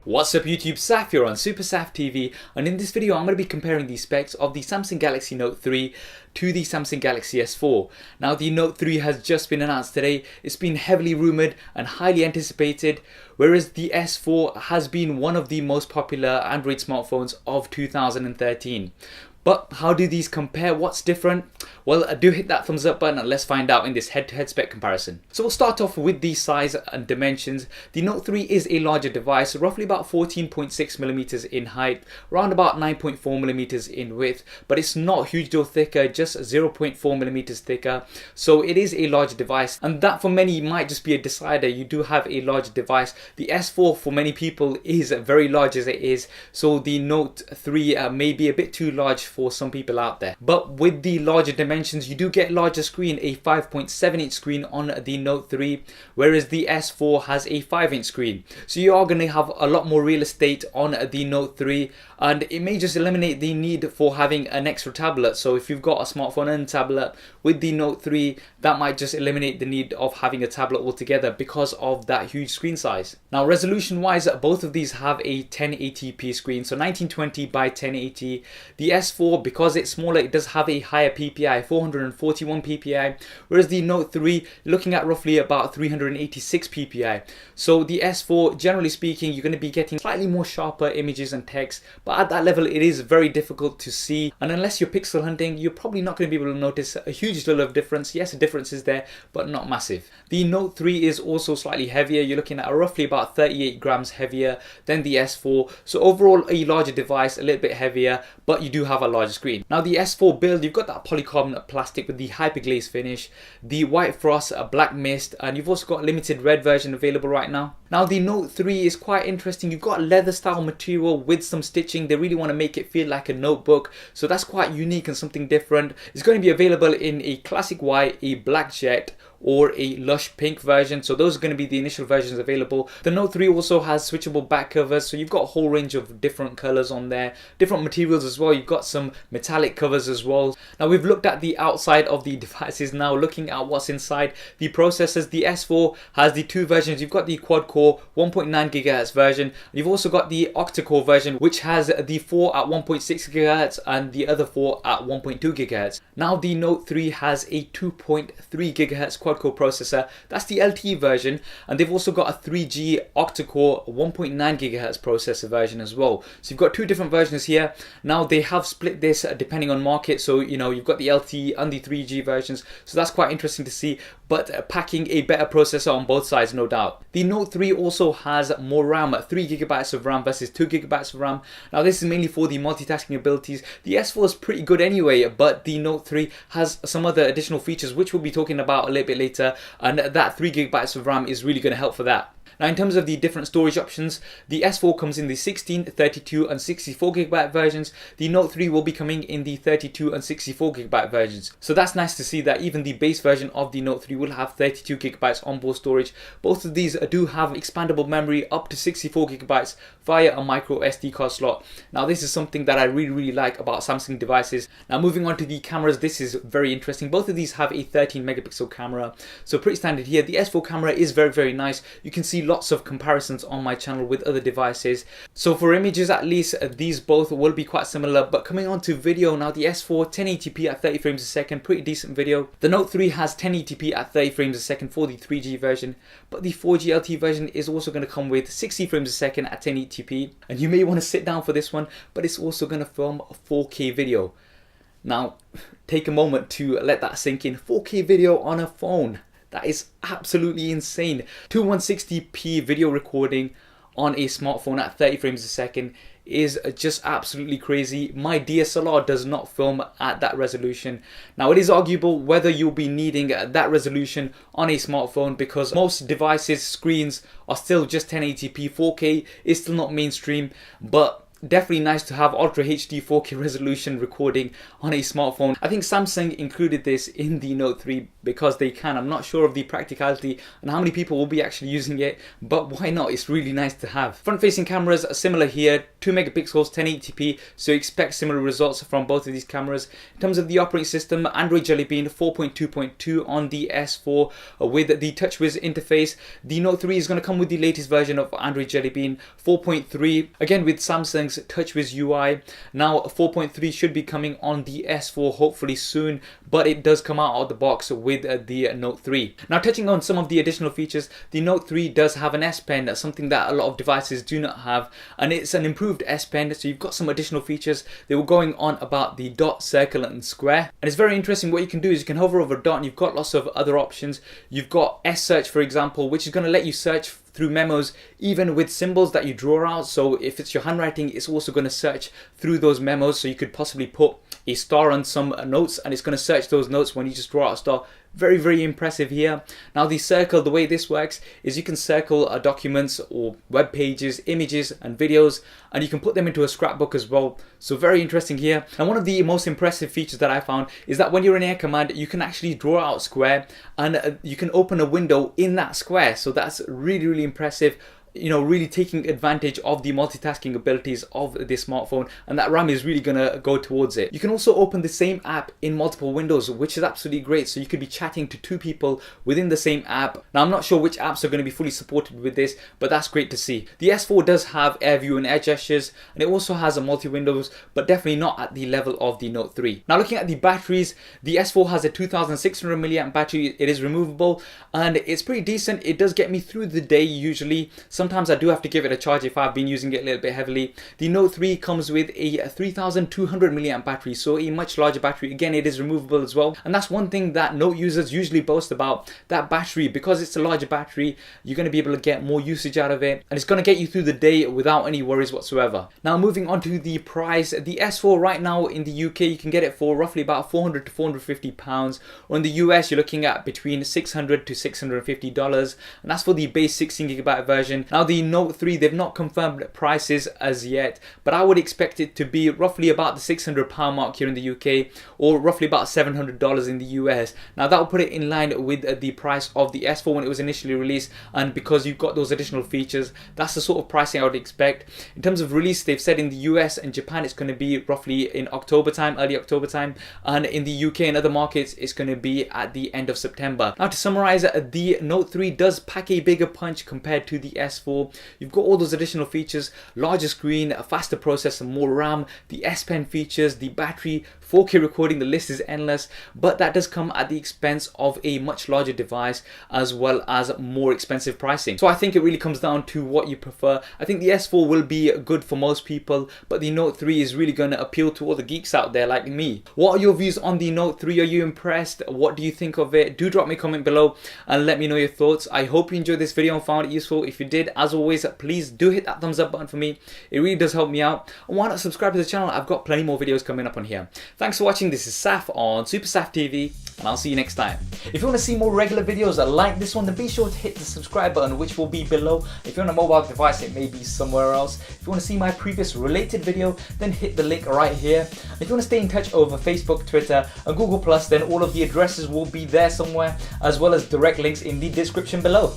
What's up YouTube, Saf here on Super Saf TV, and in this video I'm going to be comparing the specs of the Samsung Galaxy Note 3 to the Samsung Galaxy S4. Now the Note 3 has just been announced today. It's been heavily rumoured and highly anticipated, whereas the S4 has been one of the most popular Android smartphones of 2013. But how do these compare? What's different? Well, do hit that thumbs up button and let's find out in this head-to-head spec comparison. So we'll start off with the size and dimensions. The Note 3 is a larger device, roughly about 14.6mm in height, around about 9.4mm in width, but it's not a huge deal thicker, just 0.4mm thicker. So it is a larger device, and that for many might just be a decider. You do have a larger device. The S4 for many people is very large as it is, so the Note 3 may be a bit too large for some people out there. But with the larger dimensions, you do get larger screen, a 5.7-inch screen on the Note 3, whereas the S4 has a 5-inch screen. So you are going to have a lot more real estate on the Note 3, and it may just eliminate the need for having an extra tablet. So if you've got a smartphone and a tablet with the Note 3, that might just eliminate the need of having a tablet altogether because of that huge screen size. Now resolution wise, both of these have a 1080p screen, so 1920 by 1080. The S4, because it's smaller, it does have a higher PPI, 441 PPI, whereas the Note 3 looking at roughly about 386 PPI. So the S4, generally speaking, you're going to be getting slightly more sharper images and text, but at that level it is very difficult to see, and unless you're pixel hunting, you're probably not going to be able to notice a huge deal of difference. Yes, a difference is there, but not massive. The Note 3 is also slightly heavier. You're looking at roughly about 38 grams heavier than the S4, so overall a larger device, a little bit heavier, but you do have a larger screen. Now the S4 build, you've got that polycarbonate plastic with the hyperglaze finish, the white frost, a black mist, and you've also got a limited red version available right now. Now the Note 3 is quite interesting. You've got leather style material with some stitching. They really want to make it feel like a notebook, so that's quite unique and something different. It's going to be available in a classic white, a black jet, or a lush pink version. So those are going to be the initial versions available. The Note 3 also has switchable back covers, so you've got a whole range of different colors on there, different materials as well. You've got some metallic covers as well. Now we've looked at the outside of the devices, now looking at what's inside. The processors, the S4 has the two versions. You've got the quad core 1.9 GHz version. You've also got the octa-core version, which has the 4 at 1.6 GHz and the other 4 at 1.2 GHz. Now the Note 3 has a 2.3 GHz quad-core processor. That's the LTE version, and they've also got a 3G octa-core 1.9 GHz processor version as well. So you've got two different versions here. Now they have split this depending on market, so you know, you've got the LTE and the 3G versions, so that's quite interesting to see, but packing a better processor on both sides, no doubt. The Note 3 also has more RAM, 3GB of RAM versus 2GB of RAM. Now this is mainly for the multitasking abilities. The S4 is pretty good anyway, but the Note 3 has some other additional features which we'll be talking about a little bit later, and that 3GB of RAM is really going to help for that. Now in terms of the different storage options, the S4 comes in the 16, 32 and 64GB versions. The Note 3 will be coming in the 32 and 64GB versions. So that's nice to see that even the base version of the Note 3 will have 32GB onboard storage. Both of these do have expandable memory up to 64GB via a micro SD card slot. Now this is something that I really like about Samsung devices. Now moving on to the cameras, this is very interesting. Both of these have a 13 megapixel camera, so pretty standard here. The S4 camera is very nice. You can see lots of comparisons on my channel with other devices. So for images at least, these both will be quite similar. But coming on to video now, the S4 1080p at 30 frames a second, pretty decent video. The Note 3 has 1080p at 30 frames a second for the 3G version, but the 4G LTE version is also going to come with 60 frames a second at 1080p, and you may want to sit down for this one, but it's also going to film a 4K video. Now take a moment to let that sink in. 4K video on a phone, that is absolutely insane. 2160p video recording on a smartphone at 30 frames a second is just absolutely crazy. My DSLR does not film at that resolution. Now it is arguable whether you'll be needing that resolution on a smartphone, because most devices' screens are still just 1080p. 4K is still not mainstream, but definitely nice to have Ultra HD 4K resolution recording on a smartphone. I think Samsung included this in the Note 3 because they can. I'm not sure of the practicality and how many people will be actually using it, but why not? It's really nice to have. Front-facing cameras are similar here, 2 megapixels, 1080p, so expect similar results from both of these cameras. In terms of the operating system, Android Jelly Bean 4.2.2 on the S4 with the TouchWiz interface. The Note 3 is going to come with the latest version of Android Jelly Bean 4.3, again with Samsung's TouchWiz UI. Now 4.3 should be coming on the S4 hopefully soon, but it does come out of the box with the Note 3. Now touching on some of the additional features, the Note 3 does have an S Pen, something that a lot of devices do not have, and it's an improved S Pen, so you've got some additional features. They were going on about the dot, circle and square, and it's very interesting. What you can do is you can hover over dot and you've got lots of other options. You've got S search, for example, which is going to let you search through memos even with symbols that you draw out. So if it's your handwriting, it's also going to search through those memos, so you could possibly put a star on some notes and it's going to search those notes when you just draw out a star. Very, very impressive here. Now the circle, the way this works is you can circle documents or web pages, images and videos, and you can put them into a scrapbook as well. So very interesting here. And one of the most impressive features that I found is that when you're in Air Command, you can actually draw out a square and you can open a window in that square. So that's really, really impressive. You know, really taking advantage of the multitasking abilities of this smartphone, and that RAM is really gonna go towards it. You can also open the same app in multiple windows, which is absolutely great. So you could be chatting to 2 people within the same app. Now I'm not sure which apps are going to be fully supported with this, but that's great to see. The S4 does have Air View and Air Gestures, and it also has a multi-windows, but definitely not at the level of the Note 3. Now looking at the batteries, the S4 has a 2600 mAh battery. It is removable and it's pretty decent. It does get me through the day usually. Sometimes I do have to give it a charge if I've been using it a little bit heavily. The Note 3 comes with a 3200 mAh battery, so a much larger battery. Again, it is removable as well, and that's one thing that Note users usually boast about, that battery. Because it's a larger battery, you're going to be able to get more usage out of it, and it's going to get you through the day without any worries whatsoever. Now moving on to the price, the S4 right now in the UK you can get it for roughly about 400 to 450 pounds, or in the US you're looking at between 600 to 650 dollars, and that's for the base 16GB version. Now the Note 3, they've not confirmed prices as yet, but I would expect it to be roughly about the £600 mark here in the UK, or roughly about $700 in the US. Now that will put it in line with the price of the S4 when it was initially released, and because you've got those additional features, that's the sort of pricing I would expect. In terms of release, they've said in the US and Japan it's going to be roughly in October time, early October time, and in the UK and other markets it's going to be at the end of September. Now to summarize, the Note 3 does pack a bigger punch compared to the S4. You've got all those additional features: larger screen, a faster processor, more RAM, the S Pen features, the battery, 4K recording. The list is endless, but that does come at the expense of a much larger device as well as more expensive pricing. So I think it really comes down to what you prefer. I think the S4 will be good for most people, but the Note 3 is really going to appeal to all the geeks out there like me. What are your views on the Note 3? Are you impressed? What do you think of it? Do drop me a comment below and let me know your thoughts. I hope you enjoyed this video and found it useful. If you did, as always, please do hit that thumbs up button for me. It really does help me out. And why not subscribe to the channel? I've got plenty more videos coming up on here. Thanks for watching. This is Saf on SuperSaf TV, and I'll see you next time. If you want to see more regular videos like this one, then be sure to hit the subscribe button, which will be below. If you're on a mobile device, it may be somewhere else. If you want to see my previous related video, then hit the link right here. If you want to stay in touch over Facebook, Twitter and Google+, then all of the addresses will be there somewhere, as well as direct links in the description below.